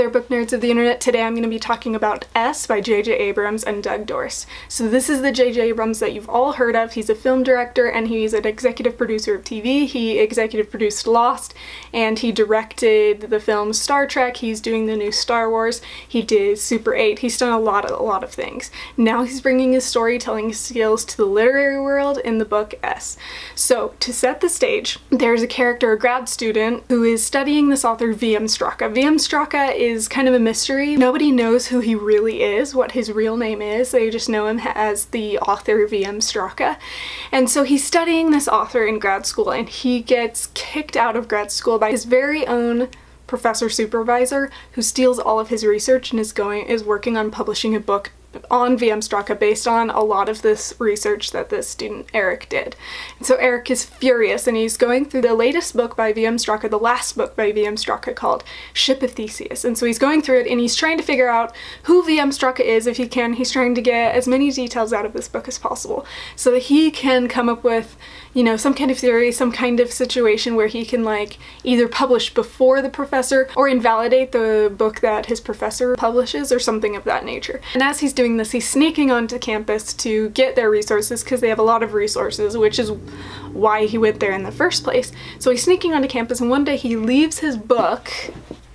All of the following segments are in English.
there, book nerds of the internet. Today I'm going to be talking about S by J.J. Abrams and Doug Dorst. So this is the J.J. Abrams that you've all heard of. He's a film director and he's an executive producer of TV. He executive produced Lost and he directed the film Star Trek. He's doing the new Star Wars. He did Super 8. He's done a lot of things. Now he's bringing his storytelling skills to the literary world in the book S. So to set the stage, there's a character, a grad student, who is studying this author V.M. Straka. V.M. Straka is kind of a mystery. Nobody knows who he really is, what his real name is. They just know him as the author V.M. Straka. And so he's studying this author in grad school and he gets kicked out of grad school by his very own professor supervisor who steals all of his research and is working on publishing a book on V.M. Straka based on a lot of this research that this student Eric did. And so Eric is furious and he's going through the latest book by V.M. Straka, the last book by V.M. Straka called Ship of Theseus. And so he's going through it and he's trying to figure out who V.M. Straka is if he can. He's trying to get as many details out of this book as possible so that he can come up with, you know, some kind of theory, some kind of situation where he can like either publish before the professor or invalidate the book that his professor publishes or something of that nature. And as he's doing this, he's sneaking onto campus to get their resources because they have a lot of resources, which is why he went there in the first place. So he's sneaking onto campus and one day he leaves his book,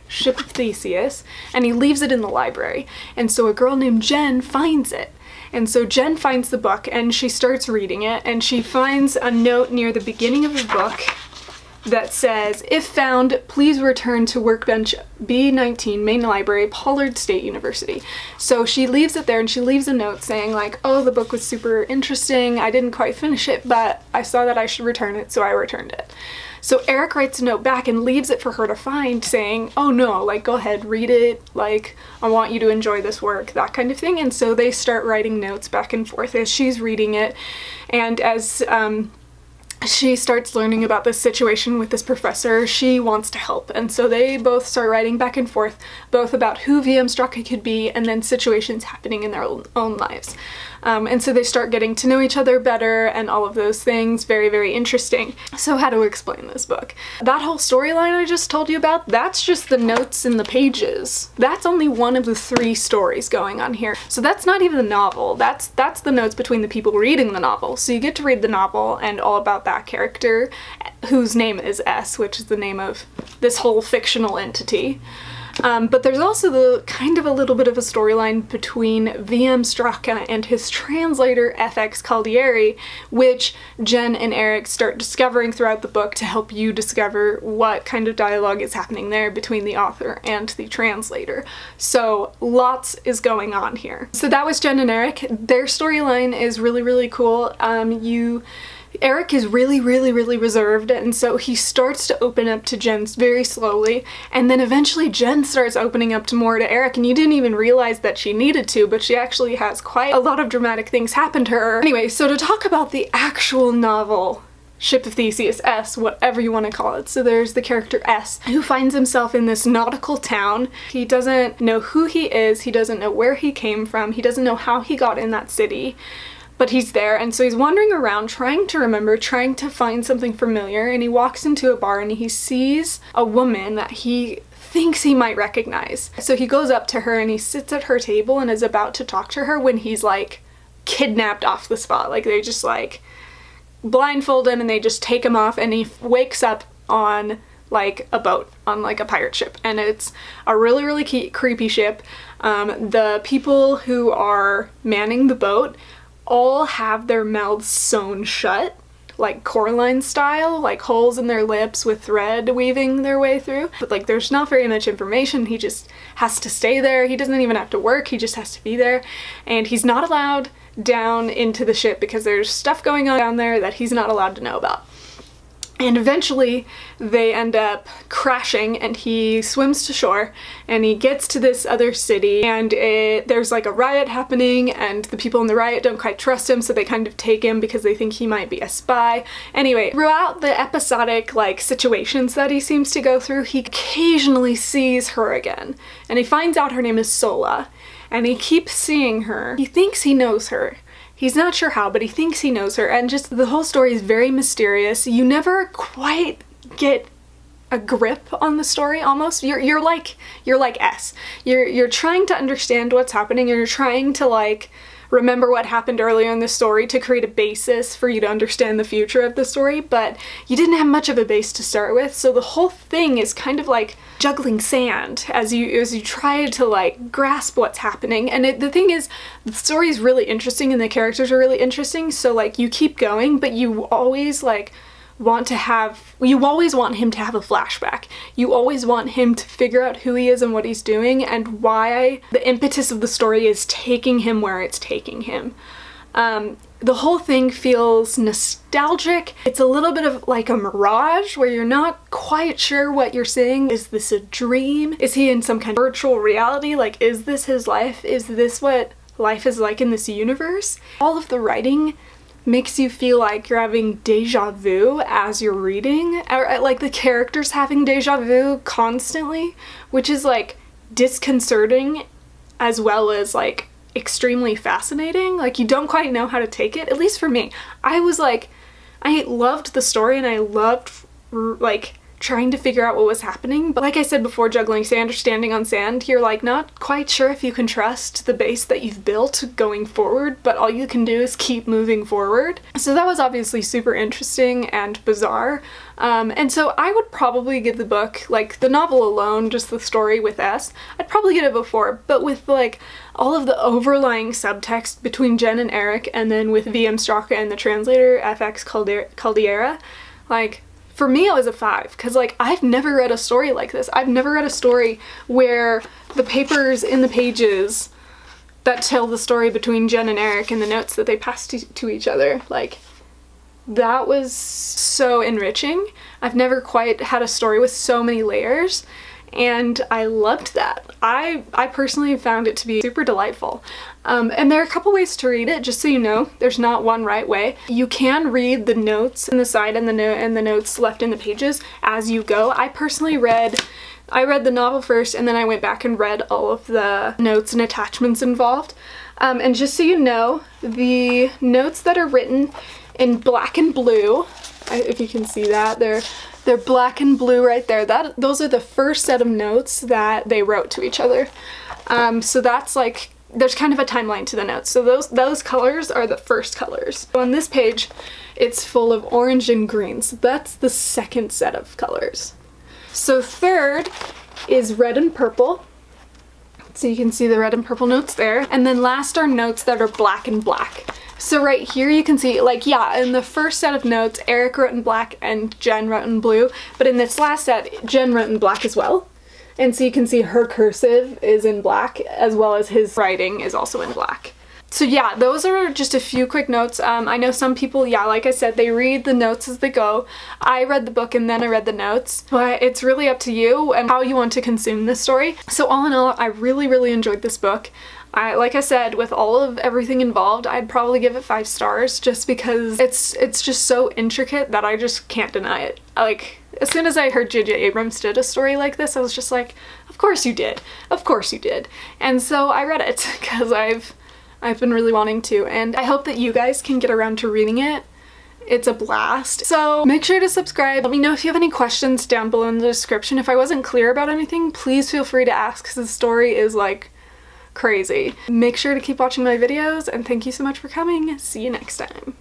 Ship of Theseus, and he leaves it in the library. And so a girl named Jen finds it. And so Jen finds the book and she starts reading it and she finds a note near the beginning of the book that says, "If found, please return to workbench B19, main library, Pollard State University." So she leaves it there and she leaves a note saying like, oh, the book was super interesting, I didn't quite finish it, but I saw that I should return it, so I returned it. So Eric writes a note back and leaves it for her to find saying, oh no, like go ahead, read it, like I want you to enjoy this work, that kind of thing. And so they start writing notes back and forth as she's reading it and as she starts learning about this situation with this professor, she wants to help. And so they both start writing back and forth, both about who V.M. Straka could be and then situations happening in their own lives. And so they start getting to know each other better and all of those things. Very, very interesting. So how to explain this book? That whole storyline I just told you about, that's just the notes in the pages. That's only one of the 3 stories going on here. So that's not even the novel. That's the notes between the people reading the novel. So you get to read the novel and all about that character, whose name is S, which is the name of this whole fictional entity. But there's also the kind of a little bit of a storyline between V.M. Straka and his translator FX Caldieri, which Jen and Eric start discovering throughout the book to help you discover what kind of dialogue is happening there between the author and the translator. So lots is going on here. So that was Jen and Eric. Their storyline is really, really cool. Eric is really reserved, and so he starts to open up to Jen very slowly, and then eventually Jen starts opening up more to Eric, and you didn't even realize that she needed to, but she actually has quite a lot of dramatic things happen to her. Anyway, so to talk about the actual novel, Ship of Theseus, S, whatever you want to call it. So there's the character S, who finds himself in this nautical town. He doesn't know who he is, he doesn't know where he came from, he doesn't know how he got in that city. But he's there, and so he's wandering around trying to remember, trying to find something familiar, and he walks into a bar and he sees a woman that he thinks he might recognize. So he goes up to her and he sits at her table and is about to talk to her when he's like kidnapped off the spot. Like they just like blindfold him and they just take him off and he wakes up on like a boat, on like a pirate ship, and it's a really creepy ship. The people who are manning the boat all have their mouths sewn shut, like Coraline style, like holes in their lips with thread weaving their way through. But like there's not very much information, he just has to stay there, he doesn't even have to work, he just has to be there. And he's not allowed down into the ship because there's stuff going on down there that he's not allowed to know about. And eventually they end up crashing and he swims to shore and he gets to this other city and there's like a riot happening and the people in the riot don't quite trust him, so they kind of take him because they think he might be a spy. Anyway, throughout the episodic like situations that he seems to go through, he occasionally sees her again and he finds out her name is Sola and he keeps seeing her. He thinks he knows her. He's not sure how, but he thinks he knows her, and just the whole story is very mysterious. You never quite get a grip on the story almost. You're like S. You're trying to understand what's happening, and you're trying to like remember what happened earlier in the story to create a basis for you to understand the future of the story, but you didn't have much of a base to start with, so the whole thing is kind of like juggling sand as you try to like grasp what's happening. And the thing is, the story is really interesting and the characters are really interesting, so like you keep going, but you always like you always want him to have a flashback. You always want him to figure out who he is and what he's doing and why the impetus of the story is taking him where it's taking him. The whole thing feels nostalgic. It's a little bit of like a mirage where you're not quite sure what you're seeing. Is this a dream? Is he in some kind of virtual reality? Like, is this his life? Is this what life is like in this universe? All of the writing makes you feel like you're having deja vu as you're reading, or like the characters having deja vu constantly, which is like disconcerting as well as like extremely fascinating. Like, you don't quite know how to take it, at least for me. I was like, I loved the story and I loved like trying to figure out what was happening, but like I said before, juggling sand or standing on sand, you're like not quite sure if you can trust the base that you've built going forward, but all you can do is keep moving forward. So that was obviously super interesting and bizarre, and so I would probably give the book, like the novel alone, just the story with S, I'd probably give it a 4, but with like all of the overlying subtext between Jen and Eric, and then with VM Straka and the translator FX Caldera, like for me it was a 5, because like I've never read a story like this. I've never read a story where the papers in the pages that tell the story between Jen and Eric and the notes that they pass to each other, like that was so enriching. I've never quite had a story with so many layers, and I loved that. I personally found it to be super delightful. And there are a couple ways to read it, just so you know. There's not one right way. You can read the notes in the side and the notes left in the pages as you go. I personally read the novel first, and then I went back and read all of the notes and attachments involved. And just so you know, the notes that are written in black and blue, if you can see that, they're black and blue right there. Those are the first set of notes that they wrote to each other. So that's like, there's kind of a timeline to the notes. So those colors are the first colors. So on this page, it's full of orange and green. So that's the second set of colors. So third is red and purple. So you can see the red and purple notes there. And then last are notes that are black and black. So right here you can see, like, yeah, in the first set of notes, Eric wrote in black and Jen wrote in blue, but in this last set, Jen wrote in black as well. And so you can see her cursive is in black, as well as his writing is also in black. So yeah, those are just a few quick notes. I know some people, yeah, like I said, they read the notes as they go. I read the book and then I read the notes, but it's really up to you and how you want to consume this story. So all in all, I really, really enjoyed this book. Like I said, with all of everything involved, I'd probably give it 5 stars, just because it's just so intricate that I just can't deny it. Like, as soon as I heard J.J. Abrams did a story like this, I was just like, of course you did. Of course you did. And so I read it, because I've been really wanting to, and I hope that you guys can get around to reading it. It's a blast. So make sure to subscribe. Let me know if you have any questions down below in the description. If I wasn't clear about anything, please feel free to ask, because the story is like crazy. Make sure to keep watching my videos, and thank you so much for coming. See you next time.